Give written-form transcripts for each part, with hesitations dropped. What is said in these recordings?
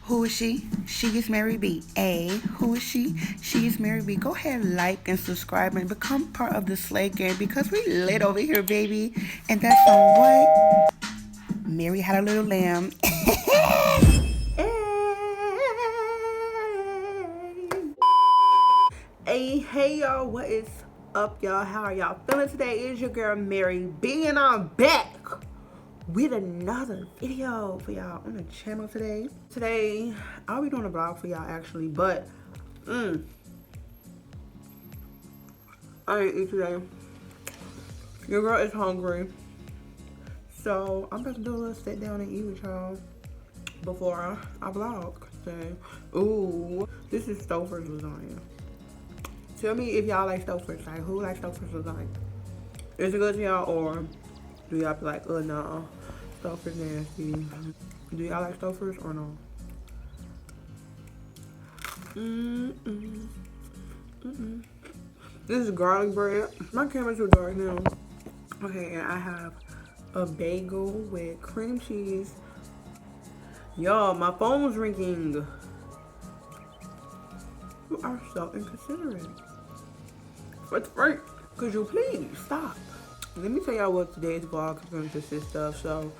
Who is she? She is Mary B. A. Who is she? She is Mary B. Go ahead, like and subscribe and become part of the Slay Gang because we lit over here, baby. And that's on what? Mary had a little lamb. Hey y'all, what is up y'all? How are y'all feeling today? It's your girl Mary B and I'm back with another video for y'all on the channel today. Today, I'll be doing a vlog for y'all actually, but I ain't eat today. Your girl is hungry. So I'm about to do a little sit down and eat with y'all before I vlog today. Ooh, this is Stouffer's lasagna. Tell me if y'all like Stouffer's. Like, who likes Stouffer's lasagna? Is it good to y'all, or do y'all be like, oh no, Stouffer's nasty? Do y'all like Stouffer's or no? This is garlic bread. My camera's too dark now. Okay, and I have a bagel with cream cheese. Y'all, my phone's ringing. You are so inconsiderate. What's right? Could you please stop? Let me tell y'all what today's vlog is going to consist of. So,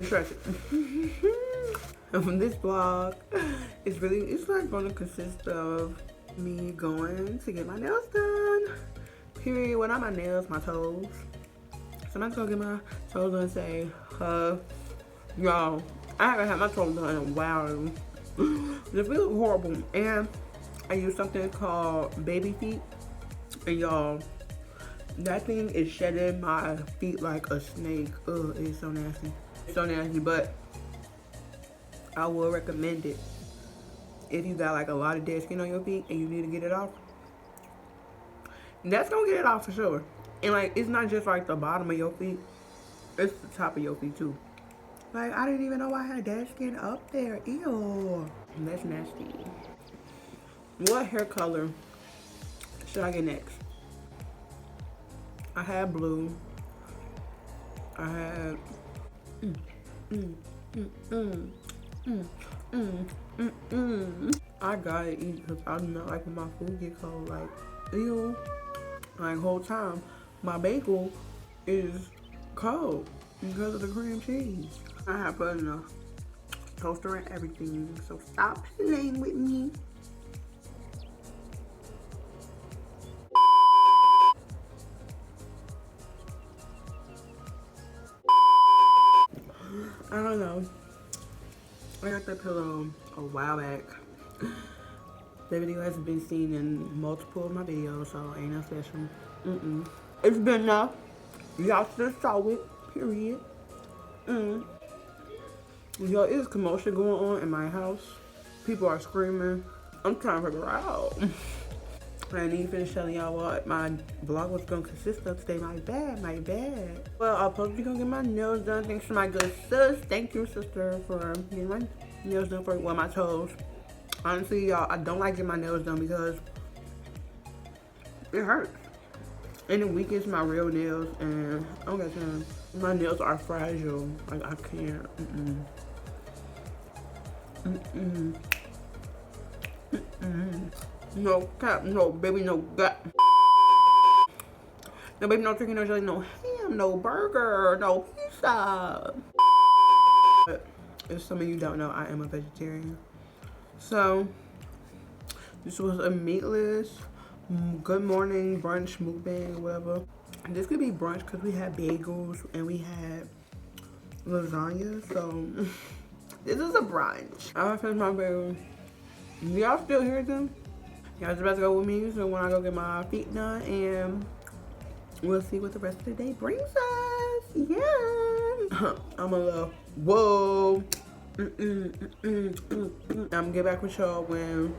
trust it. This vlog is it's like going to consist of me going to get my nails done. Period. Well, not my nails, my toes. So I'm not gonna get my toes done and say, y'all, I haven't had my toes done in a while. They feel horrible. And I use something called baby feet. And y'all, that thing is shedding my feet like a snake. Ugh, it's so nasty. It's so nasty, but I will recommend it if you got like a lot of dead skin on your feet and you need to get it off. That's gonna get it off for sure. And like, it's not just like the bottom of your feet, it's the top of your feet too. Like, I didn't even know I had dead skin up there. Ew, that's nasty. What hair color should I get next? I had blue. I had I gotta eat because I do not like when my food get cold. Like, ew. Like, whole time my bagel is cold because of the cream cheese. I have put in a toaster and everything, so stop playing with me. I don't know. I got that pillow a while back. The video has been seen in multiple of my videos, so ain't no special. It's been enough. Y'all should saw it. Period. Yo, it's commotion going on in my house. People are screaming. I'm trying to figure out. I need to finish telling y'all what my vlog was gonna consist of today. My bad. Well, I'll probably gonna get my nails done. Thanks to my good sis. Thank you, sister, for getting my nails done for my toes. Honestly, y'all, I don't like getting my nails done because it hurts. And it weakens my real nails, and I don't got time. My nails are fragile. Like, I can't. No cap, no baby, no gut. No baby, no chicken, no jelly, no ham, no burger, no pizza. But if some of you don't know, I am a vegetarian. So this was a meatless good morning brunch mukbang or whatever. This could be brunch because we had bagels and we had lasagna. So this is a brunch. I finished my bagel. Y'all still hear them? Y'all just about to go with me, so when I go get my feet done, and we'll see what the rest of the day brings us. Yeah. I'm a little whoa. I'm gonna get back with y'all when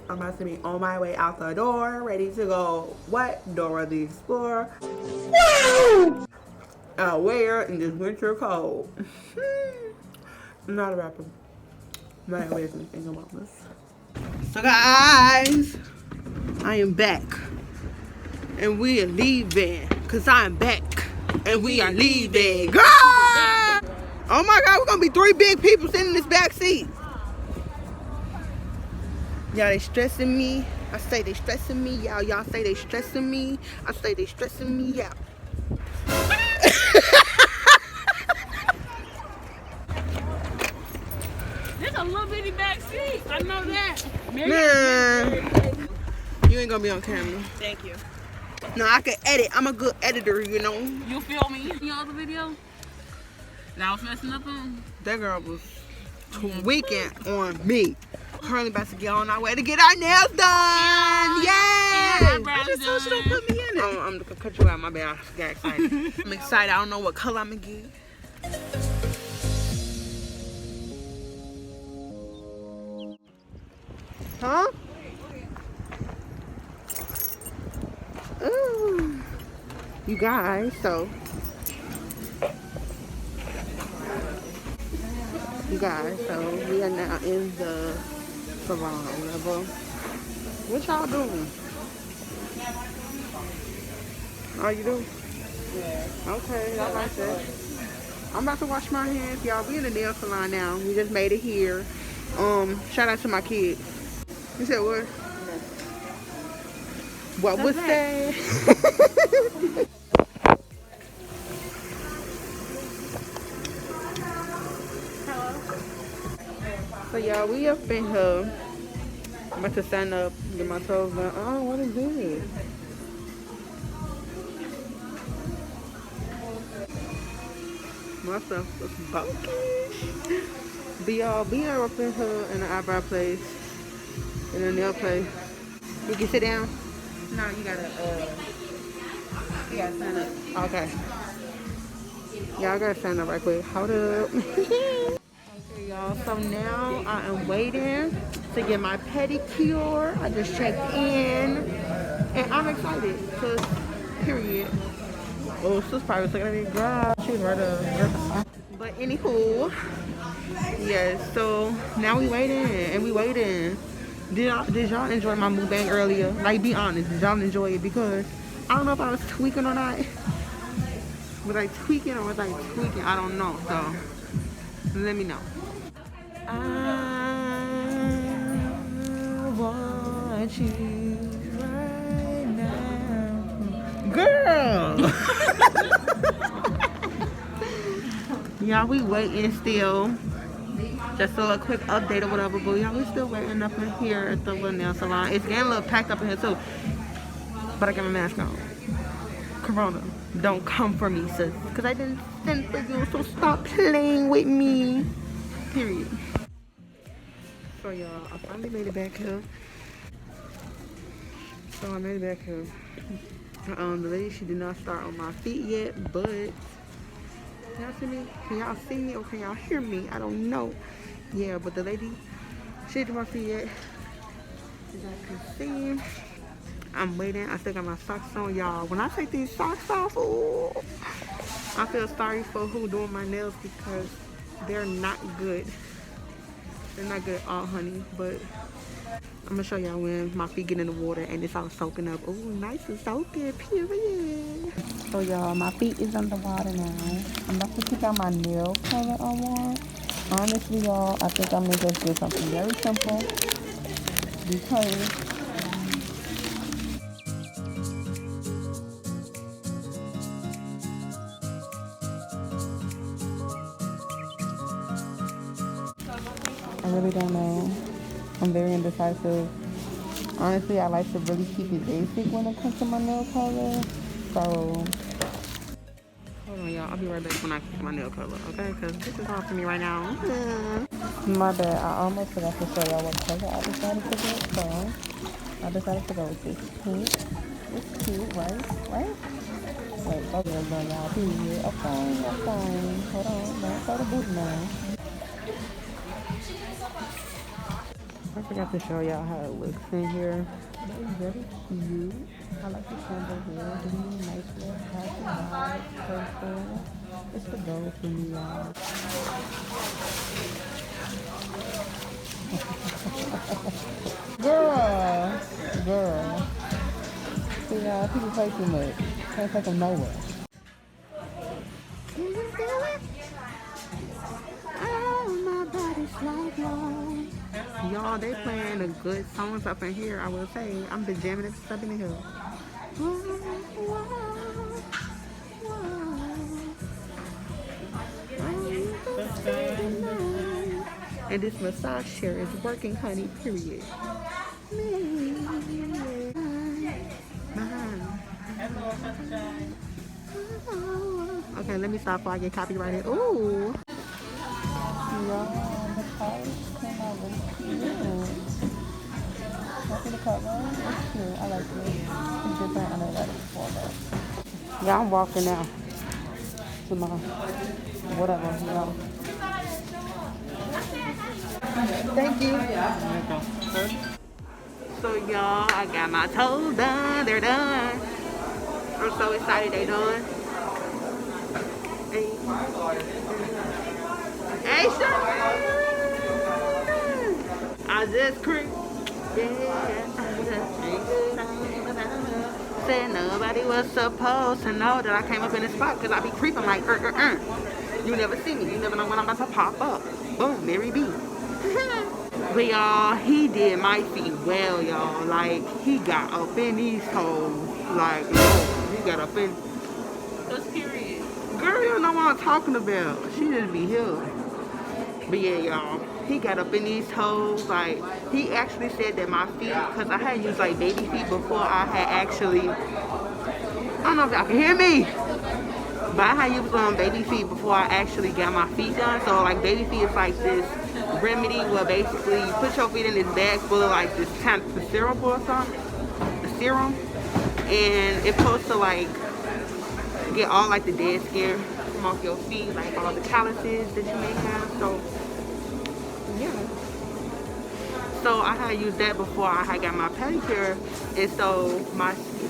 I'm about to be on my way out the door, ready to go. What? Dora the Explorer. Woo! Out where? In this winter cold. I'm not a rapper. I'm not aware of anything about this. So guys, I am back. And we are leaving. Cause I'm back. And we are leaving. Girl! Oh my God, we're gonna be 3 big people sitting in this back seat. Y'all, they stressing me. I say they stressing me. Y'all say they stressing me. I say they stressing me out. There's a little bitty back seat. I know that. Man, you ain't gonna be on camera. Thank you. No, I can edit. I'm a good editor, you know. You feel me? Your other video? That I was messing up on? That girl was tweaking on me. Currently about to get on our way to get our nails done. Yay! I just told you don't put me in it. I'm gonna cut you out. My bad. I got excited. I'm excited. I don't know what color I'm gonna get. Huh? Ooh. You guys, so. You guys, so we are now in the salon level. What y'all doing? Oh, you do? Yeah. Okay, I like that. I'm about to wash my hands, y'all. We in the nail salon now. We just made it here. Shout out to my kids. You said what? What was that? So y'all, we up in here. I'm about to stand up, get my toes done. Oh, what is this? My stuff is bulky. But we are up in here in the eyebrow place, in the nail place. You can sit down. No, you gotta stand up. Okay. Y'all gotta stand up right quick. Hold up. Okay, y'all. So now I am waiting to get my pedicure. I just checked in, and I'm excited. Cause period. Oh, she's probably looking at me. Girl, she's right up. But anywho, yes. So now we waiting, and we waiting. Did y'all enjoy my mukbang earlier? Like, be honest. Did y'all enjoy it? Because I don't know if I was tweaking or not. Was I tweaking or was I tweaking? I don't know. So let me know. I want you right now, girl. Y'all, we waiting still. Just a quick update or whatever, but y'all, we still waiting up in here at the little nail salon. It's getting a little packed up in here too, but I got my mask on. Corona, don't come for me, sis, because I didn't send for you, so stop playing with me. Period. So y'all, I finally made it back here. So I made it back here. The lady, she did not start on my feet yet, but y'all see me? Can y'all see me or can y'all hear me? I don't know. Yeah, but the lady, she did my feet yet. As y'all can see, I'm waiting. I still got my socks on, y'all. When I take these socks off, ooh, I feel sorry for who doing my nails because they're not good. They're not good at all, honey. But I'm gonna show y'all when my feet get in the water and it's all soaking up. Ooh, nice and soaking, period. So y'all, my feet is underwater now. I'm about to pick out my nail color I want. Honestly, y'all, I think I'm gonna just do something very simple because I really don't know. I'm very indecisive. Honestly, I like to really keep it basic when it comes to my nail color. So, hold on, y'all. I'll be right back when I pick my nail color, okay? Because this is hard for me right now. My bad. I almost forgot to show y'all what color I decided to get. So, I decided to go with this pink. It's cute, right? Right? Wait, okay, y'all. Period. Okay. Hold on. Don't throw the boot now. I forgot to show y'all how it looks in here. That is very cute. I like the candle here. Give me a nice little happy vibe. Purple. It's the gold for me, y'all. Girl. See, y'all, people play too much. Can't take them nowhere. Can you feel it? Y'all, they playing the good songs up in here, I will say. I'm been jamming this up in the hill. And this massage chair is working, honey, period. Okay, let me stop before I get copyrighted. Ooh. Yeah, the colors came out really cute. Look at the cover. It's cute. I like it. It's different. I know that before, but yeah, I'm walking now to my whatever, you know. Thank you. So y'all, I got my toes done. They're done. I'm so excited they done. Hey, sure. I just creep. Said nobody was supposed to know that I came up in this spot because I be creeping like You never see me. You never know when I'm about to pop up. Boom, Mary B. But y'all, he did my feet well, y'all. Like, he got up in these toes. Like, he got up in. That's period. Girl, you don't know what I'm talking about. She just be here. But yeah, y'all, he got up in these toes. Like, he actually said that my feet, because I had used like baby feet before I had actually, I don't know if y'all can hear me, but I had used baby feet before I actually got my feet done. So like baby feet is like this remedy where basically you put your feet in this bag full of like this kind of syrup or something, the serum, and it's supposed to like get all like the dead skin from off your feet, like all the calluses that you may have. So yeah, so I had used that before I had got my pedicure, and so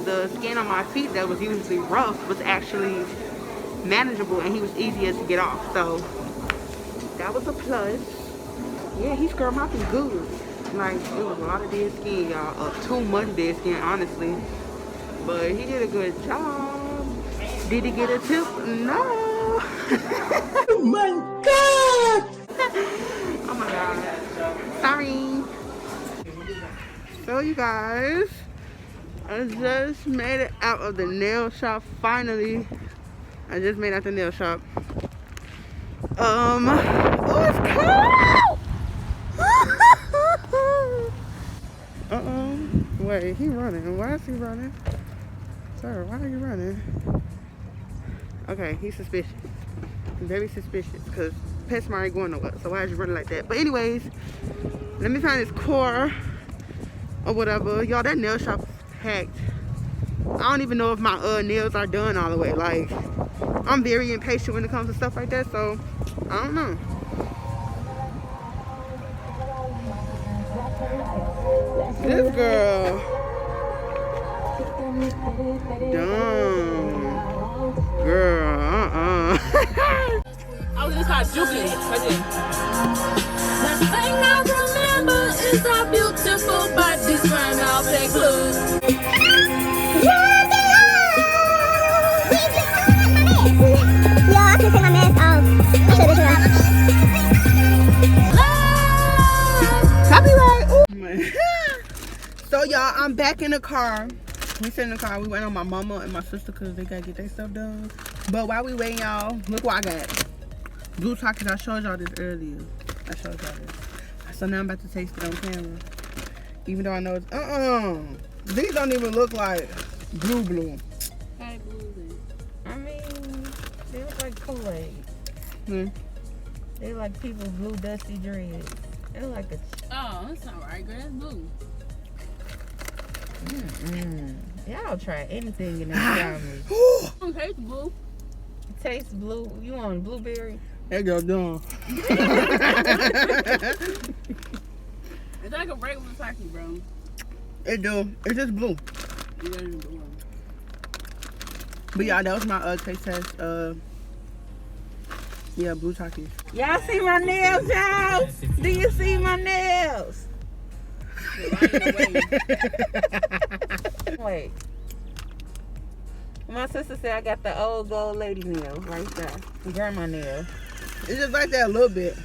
the skin on my feet that was usually rough was actually manageable, and he was easier to get off. So that was a plus. Yeah, he scrubbed my feet good. Like, it was a lot of dead skin, y'all. Too much dead skin, honestly. But he did a good job. Did he get a tip? No. Oh my god. Oh my god. Sorry. So you guys, I just made it out of the nail shop finally. I just made it out the nail shop. Oh, it's cold. Wait, he running. Why is he running? Sir, why are you running? Okay, he's suspicious. He's very suspicious because PetSmart ain't going nowhere. So why is you running like that? But anyways, let me find his core or whatever. Y'all, that nail shop is packed. I don't even know if my nails are done all the way. Like, I'm very impatient when it comes to stuff like that, so I don't know. This girl. Dumb. Girl, I was just like juking it. I did. The thing I remember is our beautiful bodies crying out their clothes. Yo, I can take my mask off. I should have Copyright. Ooh. So y'all, I'm back in the car. We sit in the car. We went on my mama and my sister because they gotta get their stuff done. But while we waiting, y'all, look what I got. Blue Takis. I showed y'all this earlier. I showed y'all this. So now I'm about to taste it on camera. Even though I know it's these don't even look like blue. Hey, blue. I mean, they look like Kool-Aid. They like people's blue dusty dreads. They look like a... Oh, that's not right, girl. That's blue. Y'all try anything in this family. Don't taste blue. It tastes blue. You want blueberry? That girl done. It's like a regular Takis, bro. It do. It's just blue. It doesn't blue. But yeah, that was my taste test. Yeah, Blue Takis. Y'all see my nails, y'all? Do you see my nails? Wait. My sister said I got the old gold lady nails right there. Grandma nails. It's just like that a little bit.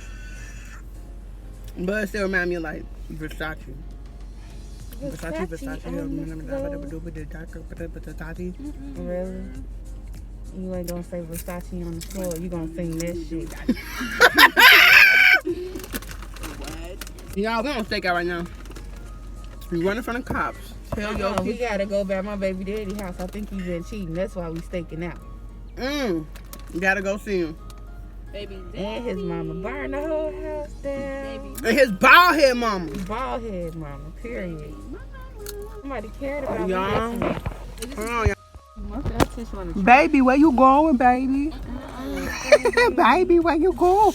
But it still remind me of like Versace. Really? You ain't gonna say Versace on the floor. You gonna sing that shit. Y'all, we on stakeout right now. We running from the cops. Tell your We gotta go back my baby daddy house. I think he's been cheating. That's why we staking out. You gotta go see him. Baby, And his mama burned the whole house down. And his bald head mama. Bald head mama, period. Somebody cared about Y'all. me. Hold on, y'all. Baby, where you going, baby? Baby, where you going?